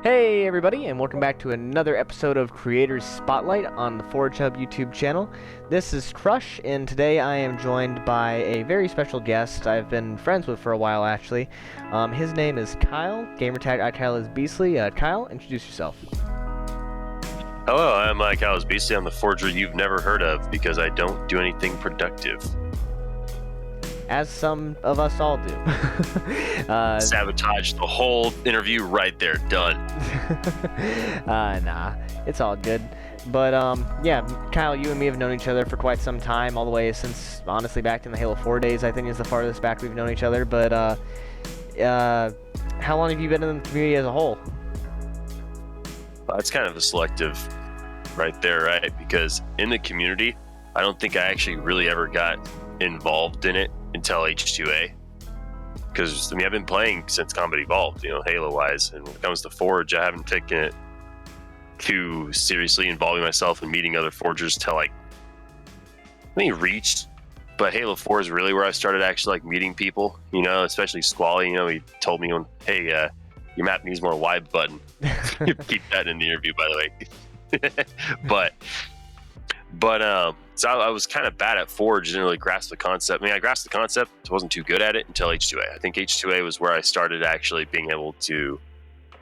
Hey everybody, and welcome back to another episode of Creators Spotlight on the Forge Hub YouTube channel. This is Crush, and today I am joined by a very special guest I've been friends with for a while, actually. His name is Kyle, gamertag IKYLEIZBEASTLY. Kyle, introduce yourself. Hello, I'm IKYLEIZBEASTLY. I'm the forger you've never heard of because I don't do anything productive. As some of us all do. Sabotage the whole interview right there. Done. Nah, it's all good. But, yeah, Kyle, you and me have known each other for quite some time, all the way since, honestly, back in the Halo 4 days, I think is the farthest back we've known each other. But, how long have you been in the community as a whole? It's kind of a selective right there, right? Because in the community, I don't think I actually really ever got involved in it until H2A. Because, I mean, I've been playing since Combat Evolved, Halo-wise. And when it comes to Forge, I haven't taken it too seriously, involving myself and meeting other Forgers till, Reached. But Halo 4 is really where I started actually, meeting people, especially Squally. He told me, hey, your map needs more Y button. Keep that in the interview, by the way. But so I was kind of bad at Forge, didn't really grasp the concept. I mean, I grasped the concept, wasn't too good at it until H2A. I think H2A was where I started actually being able to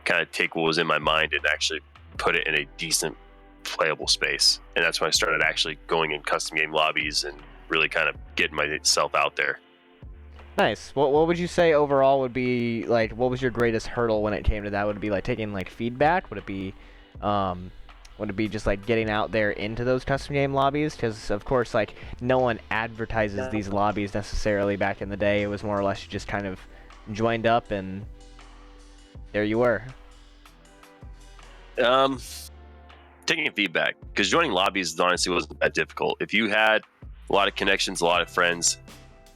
kind of take what was in my mind and actually put it in a decent playable space. And that's when I started actually going in custom game lobbies and really kind of getting myself out there. Nice. What would you say overall would be, what was your greatest hurdle when it came to that? Would it be, taking, feedback? Would it be just, getting out there into those custom game lobbies? Because, of course, no one advertises these lobbies necessarily back in the day. It was more or less you just kind of joined up and there you were. Taking feedback. Because joining lobbies honestly wasn't that difficult. If you had a lot of connections, a lot of friends,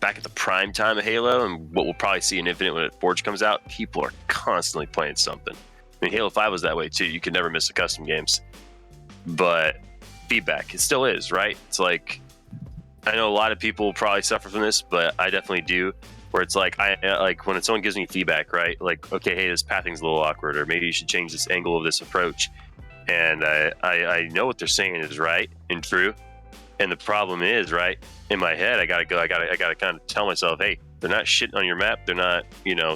back at the prime time of Halo, and what we'll probably see in Infinite when Forge comes out, people are constantly playing something. I mean, Halo 5 was that way too. You could never miss the custom games. But feedback, it still is, right? It's I know a lot of people probably suffer from this, but I definitely do. Where it's when someone gives me feedback, right? Okay, hey, this pathing's a little awkward, or maybe you should change this angle of this approach. And I know what they're saying is right and true. And the problem is, right, in my head, I gotta kind of tell myself, hey, they're not shitting on your map. They're not,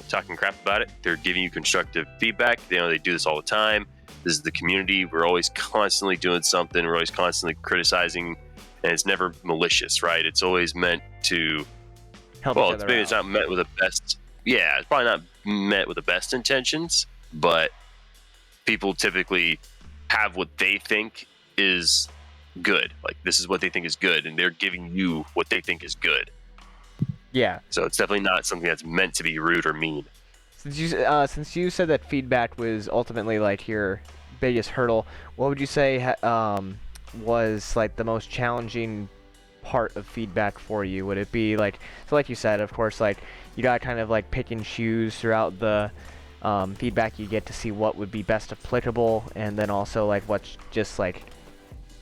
talking crap about it. They're giving you constructive feedback. They do this all the time. This is the community. We're always constantly doing something. We're always constantly criticizing, and it's never malicious, right? It's always meant to help each other maybe out. It's not meant with the best. Yeah, it's probably not meant with the best intentions, but people typically have what they think is good. This is what they think is good, and they're giving you what they think is good. Yeah. So it's definitely not something that's meant to be rude or mean. Since you said that feedback was ultimately your biggest hurdle, what would you say was the most challenging part of feedback for you? Would it be so like you said, of course, you gotta kind of pick and choose throughout the feedback you get to see what would be best applicable, and then also what's just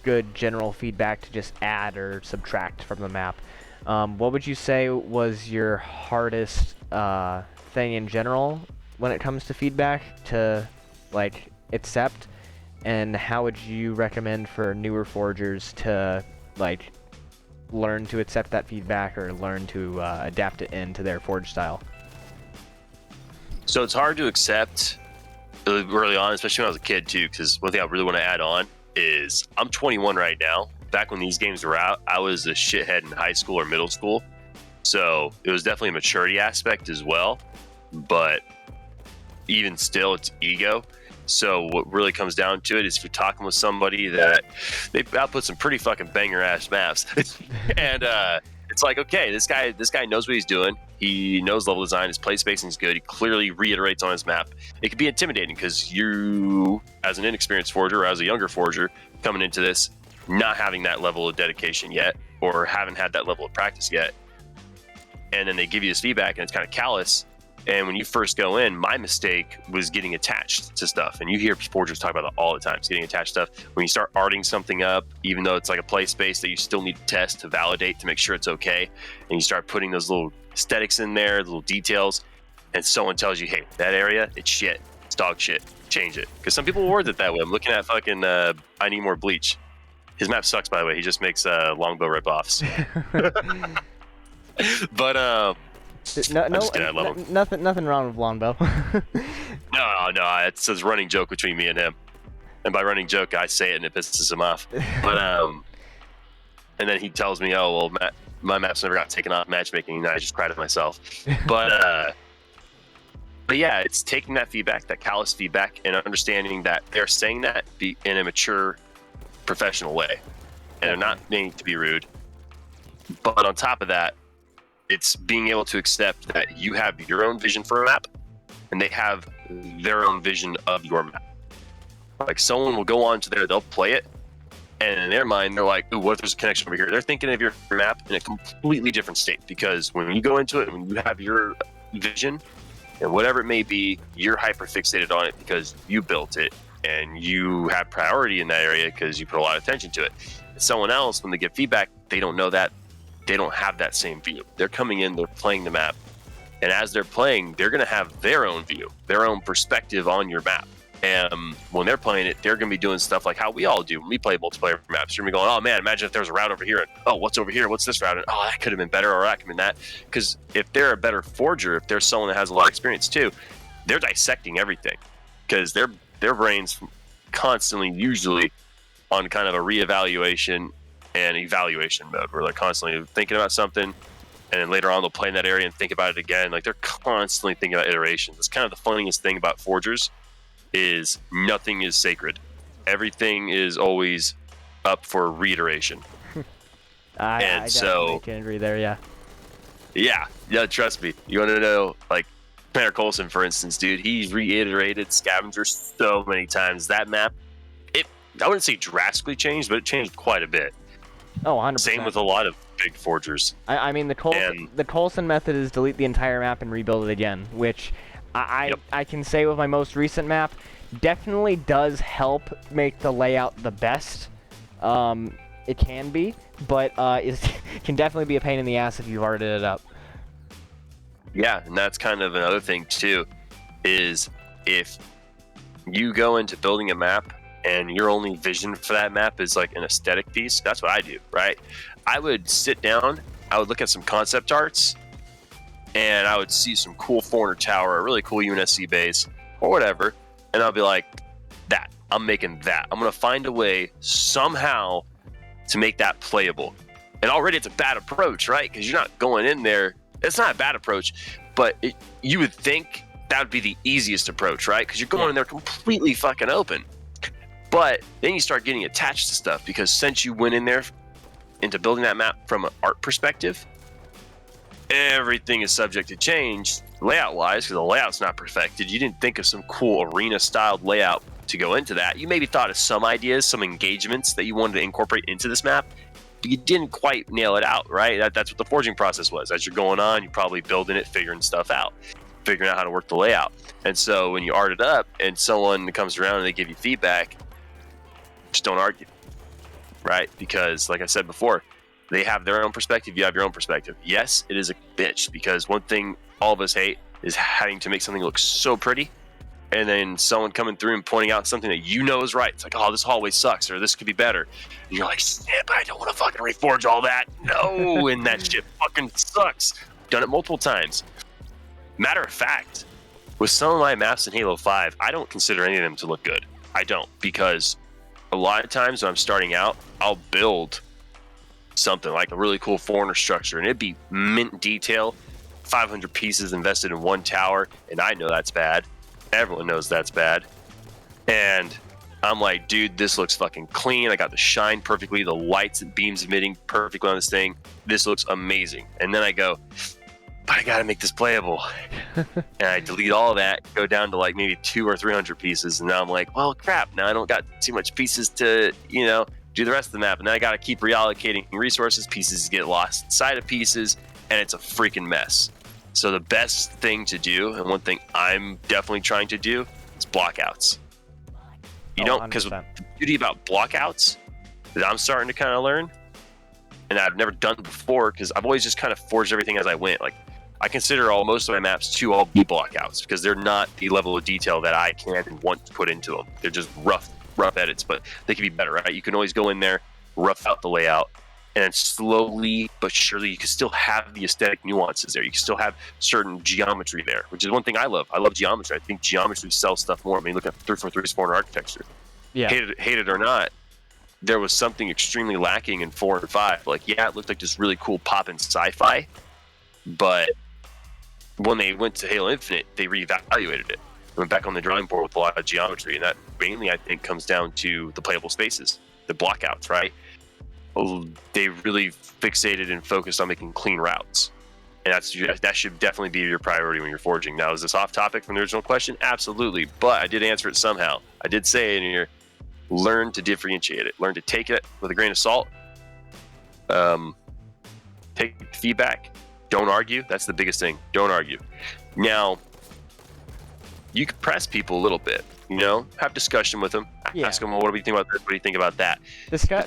good general feedback to just add or subtract from the map. What would you say was your hardest thing in general when it comes to feedback to accept, and how would you recommend for newer forgers to learn to accept that feedback or learn to adapt it into their forge style? So it's hard to accept early on, especially when I was a kid too, because one thing I really want to add on is I'm 21 right now. Back when these games were out, I was a shithead in high school or middle school. So it was definitely a maturity aspect as well. But even still, it's ego. So what really comes down to it is if you're talking with somebody that they output some pretty fucking banger ass maps. And it's okay, this guy knows what he's doing. He knows level design, his play spacing is good. He clearly reiterates on his map. It can be intimidating because you, as an inexperienced forger or as a younger forger coming into this, not having that level of dedication yet, or haven't had that level of practice yet, and then they give you this feedback and it's kind of callous. And when you first go in, my mistake was getting attached to stuff. And you hear forgers talk about that all the time. It's getting attached to stuff. When you start arting something up, even though it's a play space that you still need to test to validate to make sure it's okay, and you start putting those little aesthetics in there, little details, and someone tells you, hey, that area, it's shit. It's dog shit. Change it. Because some people word it that way. I'm looking at fucking I Need More Bleach. His map sucks, by the way. He just makes longbow ripoffs. But no, I'm just kidding, I love him. Nothing wrong with longbow. No, it's a running joke between me and him. And by running joke, I say it and it pisses him off. But and then he tells me, "Oh, well, my maps never got taken off matchmaking," and I just cried at myself. But yeah, it's taking that feedback, that callous feedback, and understanding that they're saying that in a mature, professional way, and they're not meaning to be rude. But on top of that, it's being able to accept that you have your own vision for a map, and they have their own vision of your map. Like someone will go on to there, they'll play it, and in their mind, they're like, "Ooh, what if there's a connection over here?" They're thinking of your map in a completely different state, because when you go into it, when you have your vision, and whatever it may be, you're hyper fixated on it because you built it, and you have priority in that area because you put a lot of attention to it. Someone else, when they get feedback, they don't know that. They don't have that same view. They're coming in, they're playing the map, and as they're playing, they're going to have their own view, their own perspective on your map. And when they're playing it, they're going to be doing stuff like how we all do when we play multiplayer maps. You're going to be going, "Oh man, imagine if there was a route over here, and oh, what's over here? What's this route? And oh, that could have been better, or that could have been that." Because if they're a better forger, if they're someone that has a lot of experience too, they're dissecting everything, because their brains constantly, usually, on kind of a reevaluation and evaluation mode, where they're constantly thinking about something, and then later on they'll play in that area and think about it again. Like they're constantly thinking about iterations. It's kind of the funniest thing about forgers is nothing is sacred. Everything is always up for reiteration. I definitely can agree there. Yeah. Trust me. You want to know, like Commander Coulson, for instance, dude. He's reiterated Scavenger so many times. That map, I wouldn't say drastically changed, but it changed quite a bit. Oh, 100%. Same with a lot of big forgers. I mean, the Coulson method is delete the entire map and rebuild it again, which I can say with my most recent map, definitely does help make the layout the best. It can be, but it can definitely be a pain in the ass if you've already it up. Yeah, and that's kind of another thing too, is if you go into building a map and your only vision for that map is like an aesthetic piece, that's what I do, right? I would sit down, I would look at some concept arts, and I would see some cool foreigner tower, a really cool UNSC base, or whatever, and I'll be like, I'm making that. I'm going to find a way somehow to make that playable. And already it's a bad approach, right? Because you're not going in there. It's not a bad approach, but you would think that would be the easiest approach, right? Because you're going in there completely fucking open. But then you start getting attached to stuff, because since you went in there into building that map from an art perspective, everything is subject to change layout-wise, because the layout's not perfected. You didn't think of some cool arena-styled layout to go into that. You maybe thought of some ideas, some engagements that you wanted to incorporate into this map, but you didn't quite nail it out, right? That's what the forging process was. As you're going on, you're probably building it, figuring stuff out, figuring out how to work the layout. And so when you art it up and someone comes around and they give you feedback, just don't argue, right? Because like I said before, they have their own perspective, you have your own perspective. Yes, it is a bitch, because one thing all of us hate is having to make something look so pretty, and then someone coming through and pointing out something that you know is right. It's like, "Oh, this hallway sucks," or "This could be better." And you're like, "Snap, I don't want to fucking reforge all that." No, and that shit fucking sucks. Done it multiple times. Matter of fact, with some of my maps in Halo 5, I don't consider any of them to look good. I don't, because a lot of times when I'm starting out, I'll build something like a really cool foreigner structure, and it'd be mint detail, 500 pieces invested in one tower, and I know that's bad. Everyone knows that's bad. And I'm like, dude, this looks fucking clean. I got the shine perfectly, the lights and beams emitting perfectly on this thing. This looks amazing. And then I go, but I gotta make this playable. And I delete all that, go down to like maybe 200 or 300 pieces, and now I'm like, well, crap, now I don't got too much pieces to, do the rest of the map, and then I gotta keep reallocating resources. Pieces get lost inside of pieces, and it's a freaking mess. So the best thing to do, and one thing I'm definitely trying to do, is blockouts. Because the beauty about blockouts that I'm starting to kind of learn, and I've never done before, because I've always just kind of forged everything as I went. Like, I consider most of my maps to all be blockouts because they're not the level of detail that I can and want to put into them. They're just rough edits, but they can be better, right? You can always go in there, rough out the layout, and slowly but surely you can still have the aesthetic nuances there. You can still have certain geometry there, which is one thing I love. I love geometry. I think geometry sells stuff more. I mean, look at 343's foreign architecture. Yeah. Hate it or not, there was something extremely lacking in 4 and 5. Like, yeah, it looked like this really cool pop-in sci-fi, but when they went to Halo Infinite, they reevaluated it. Went back on the drawing board with a lot of geometry, and that mainly, I think, comes down to the playable spaces, the blockouts, right? They really fixated and focused on making clean routes, and that should definitely be your priority when you're forging. Now, is this off topic from the original question? Absolutely, but I did answer it somehow. I did say in here, learn to differentiate it. Learn to take it with a grain of salt. Take feedback. Don't argue. That's the biggest thing. Don't argue. Now, you can press people a little bit, have discussion with them. Yeah. Ask them, well, what do you think about this? What do you think about that?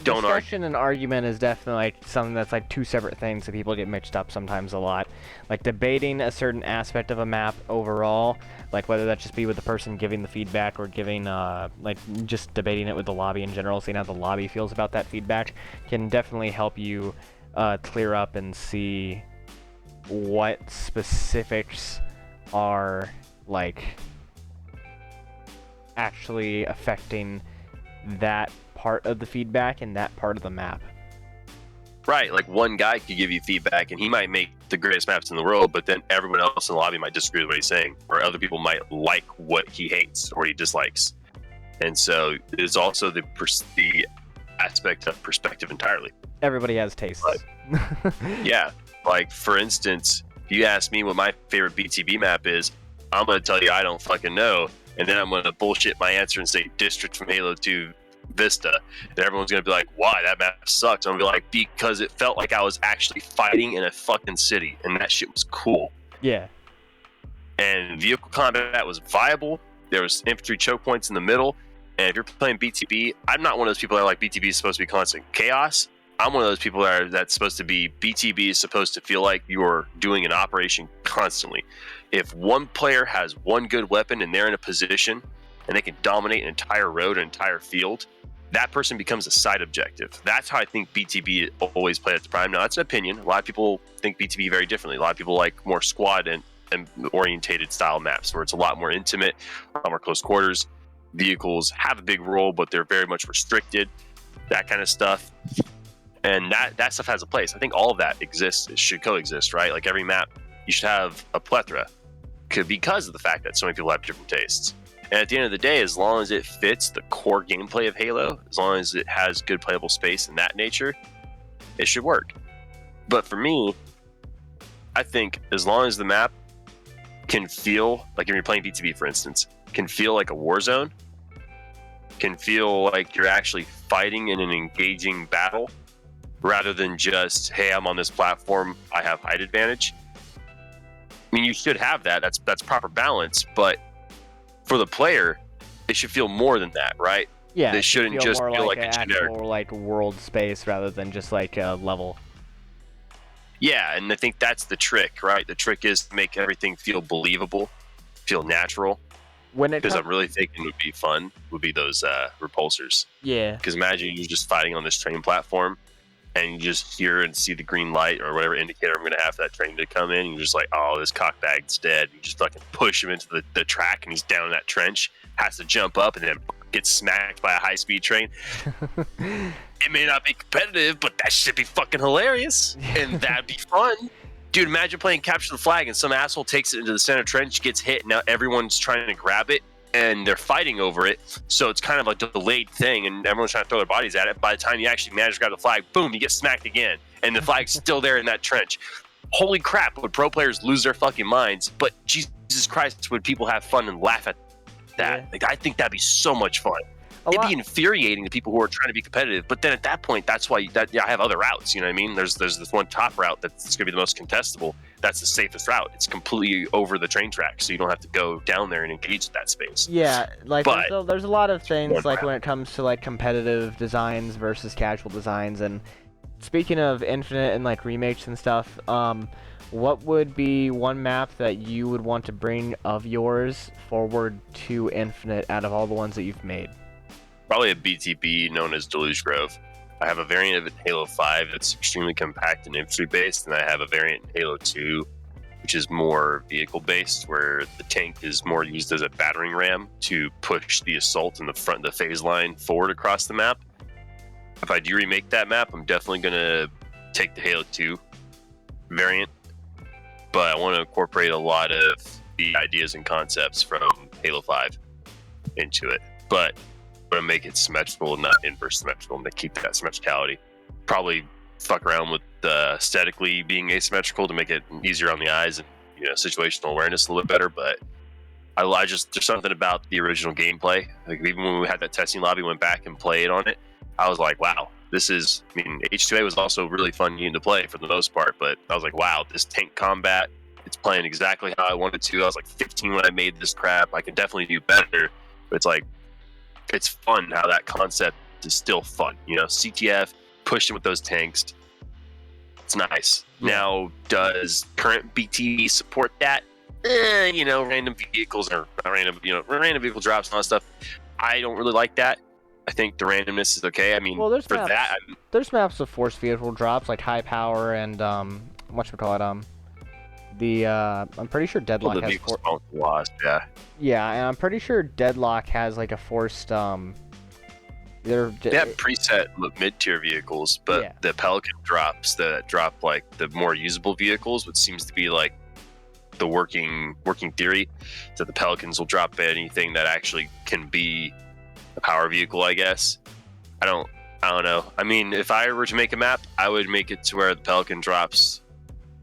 Don't discussion and argument is definitely like something that's like two separate things that people get mixed up sometimes a lot. Like debating a certain aspect of a map overall, like whether that just be with the person giving the feedback or giving, like just debating it with the lobby in general, seeing how the lobby feels about that feedback, can definitely help you clear up and see what specifics are like actually affecting that part of the feedback and that part of the map. Right, like one guy could give you feedback and he might make the greatest maps in the world, but then everyone else in the lobby might disagree with what he's saying, or other people might like what he hates or he dislikes. And so there's also the aspect of perspective entirely. Everybody has tastes. But, yeah, like for instance, if you ask me what my favorite BTB map is, I'm going to tell you I don't fucking know, and then I'm going to bullshit my answer and say District from Halo 2 Vista, and everyone's going to be like, why? That map sucks. I'm going to be like, because it felt like I was actually fighting in a fucking city, and that shit was cool. Yeah. And vehicle combat was viable. There was infantry choke points in the middle, and if you're playing BTB, I'm not one of those people that are like BTB is supposed to be constant chaos. I'm one of those people that's supposed to be, BTB is supposed to feel like you're doing an operation constantly. If one player has one good weapon and they're in a position and they can dominate an entire road, an entire field, that person becomes a side objective. That's how I think BTB always played at the prime. Now, that's an opinion. A lot of people think BTB very differently. A lot of people like more squad and orientated style maps where it's a lot more intimate, a lot more close quarters. Vehicles have a big role, but they're very much restricted, that kind of stuff. And that stuff has a place. I think all of that exists. It should coexist, right? Like every map, you should have a plethora because of the fact that so many people have different tastes. And at the end of the day, as long as it fits the core gameplay of Halo, as long as it has good playable space and that nature, it should work. But for me, I think as long as the map can feel, like if you're playing BTB, for instance, can feel like a war zone, can feel like you're actually fighting in an engaging battle, rather than just, hey, I'm on this platform, I have height advantage. I mean, you should have that. That's proper balance, but for the player, it should feel more than that, right? Yeah, it shouldn't just feel like a generic, actual, like world space rather than just like a level. Yeah, and I think that's the trick, right? The trick is to make everything feel believable, feel natural. Because I'm really thinking would be fun would be those repulsors. Yeah. Because imagine you're just fighting on this train platform, and you just hear and see the green light or whatever indicator I'm going to have for that train to come in. And you're just like, oh, this cockbag's dead. You just fucking push him into the track, and he's down in that trench, has to jump up, and then gets smacked by a high-speed train. It may not be competitive, but that should be fucking hilarious. And that'd be fun. Dude, imagine playing Capture the Flag, and some asshole takes it into the center trench, gets hit, and now everyone's trying to grab it, and they're fighting over it, so it's kind of a delayed thing, and everyone's trying to throw their bodies at it. By the time you actually manage to grab the flag, boom, you get smacked again, and the flag's still there in that trench. Holy crap, would pro players lose their fucking minds, but Jesus Christ, would people have fun and laugh at that? Yeah. Like, I think that'd be so much fun. It'd be infuriating to people who are trying to be competitive, but then at that point, that's why I have other routes, you know what I mean? There's this one top route that's going to be the most contestable. That's the safest route. It's completely over the train track, so you don't have to go down there and engage that space. Yeah, like there's a lot of things like when it comes to like competitive designs versus casual designs. And speaking of Infinite and like remakes and stuff, what would be one map that you would want to bring of yours forward to Infinite out of all the ones that you've made? Probably a BTB known as Deluge Grove. I have a variant of it in Halo 5 that's extremely compact and infantry based, and I have a variant in Halo 2 which is more vehicle based, where the tank is more used as a battering ram to push the assault in the front, the phase line forward across the map. If I do remake that map, I'm definitely going to take the Halo 2 variant, but I want to incorporate a lot of the ideas and concepts from Halo 5 into it. But I'm going to make it symmetrical, not inverse symmetrical. I'm going to keep that symmetricality. Probably fuck around with aesthetically being asymmetrical to make it easier on the eyes and, you know, situational awareness a little bit better. But I just, there's something about the original gameplay. Like, even when we had that testing lobby, went back and played on it, I was like, wow, this is, I mean, H2A was also really fun game to play for the most part, but I was like, wow, this tank combat, it's playing exactly how I wanted to. I was like 15 when I made this crap. I can definitely do better. But it's like, it's fun how that concept is still fun. You know, CTF, pushing with those tanks. It's nice. Now, does current BT support that? You know, random vehicles or random vehicle drops and all that stuff. I don't really like that. I think the randomness is okay. I mean, Well, there's for maps, that, there's maps of force vehicle drops like high power and whatchamacallit, I'm pretty sure Deadlock the has vehicles lost. Yeah. Yeah, and I'm pretty sure Deadlock has like a forced They have preset mid-tier vehicles, but yeah. the Pelican drops that drop like the more usable vehicles, which seems to be like the working theory, that the Pelicans will drop anything that actually can be a power vehicle, I guess. I don't know. I mean, if I were to make a map, I would make it to where the Pelican drops.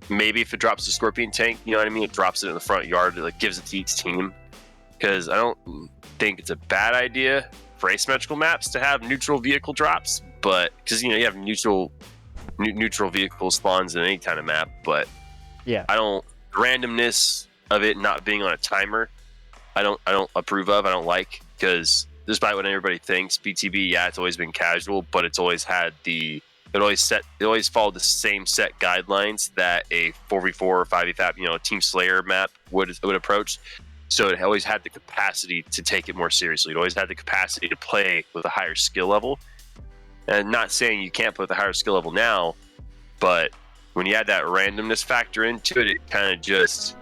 Maybe if it drops the Scorpion tank, you know what I mean? It drops it in the front yard. It like gives it to each team. Because I don't think it's a bad idea for asymmetrical maps to have neutral vehicle drops, but because, you know, you have neutral vehicle spawns in any kind of map, but yeah, randomness of it not being on a timer, I don't approve of. I don't like, because despite what everybody thinks, BTB, yeah, it's always been casual, but it's always had it always followed the same set guidelines that a 4v4 or 5v5, you know, Team Slayer map would approach. So it always had the capacity to take it more seriously. It always had the capacity to play with a higher skill level. And not saying you can't play with a higher skill level now, but when you add that randomness factor into it, it kind of just,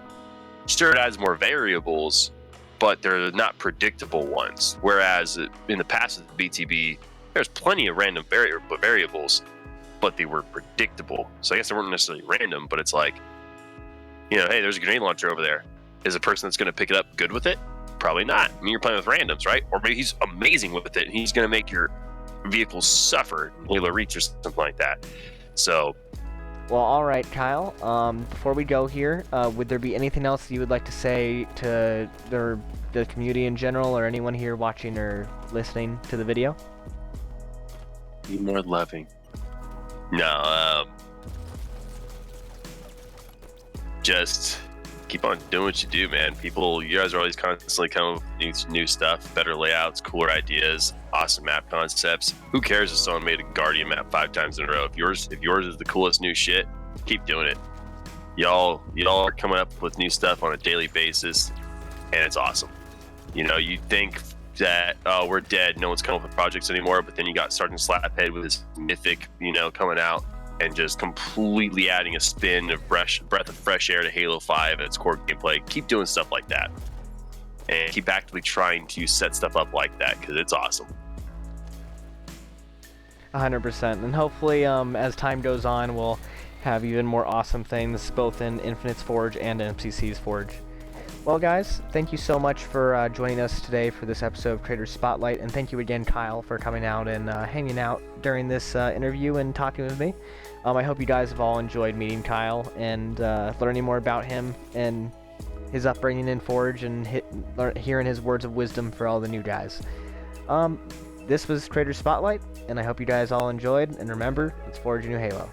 sure, it adds more variables, but they're not predictable ones. Whereas in the past with BTB, there's plenty of random variables, but they were predictable. So I guess they weren't necessarily random, but it's like, you know, hey, there's a grenade launcher over there. Is a person that's going to pick it up good with it? Probably not. I mean, you're playing with randoms, right? Or maybe he's amazing with it and he's going to make your vehicle suffer in Halo Reach or something like that. So, well, all right, Kyle. Before we go here, would there be anything else you would like to say to the community in general, or anyone here watching or listening to the video? Be more loving. No, just keep on doing what you do, man. You guys are always constantly coming up with new stuff, better layouts, cooler ideas, awesome map concepts. Who cares if someone made a Guardian map 5 times in a row? If yours is the coolest new shit, keep doing it. Y'all are coming up with new stuff on a daily basis, and it's awesome. You know, you think that, oh, we're dead, no one's coming up with projects anymore, but then you got Sergeant Slaphead with his Mythic, you know, coming out and just completely adding a spin of breath of fresh air to Halo 5 and its core gameplay. Keep doing stuff like that, and keep actively trying to set stuff up like that, because it's awesome. 100%. And hopefully, as time goes on, we'll have even more awesome things, both in Infinite's Forge and MCC's Forge. Well, guys, thank you so much for joining us today for this episode of Creator Spotlight, and thank you again, Kyle, for coming out and hanging out during this interview and talking with me. I hope you guys have all enjoyed meeting Kyle and learning more about him and his upbringing in Forge, and hearing his words of wisdom for all the new guys. This was Creator Spotlight, and I hope you guys all enjoyed, and remember, it's Forge a New Halo.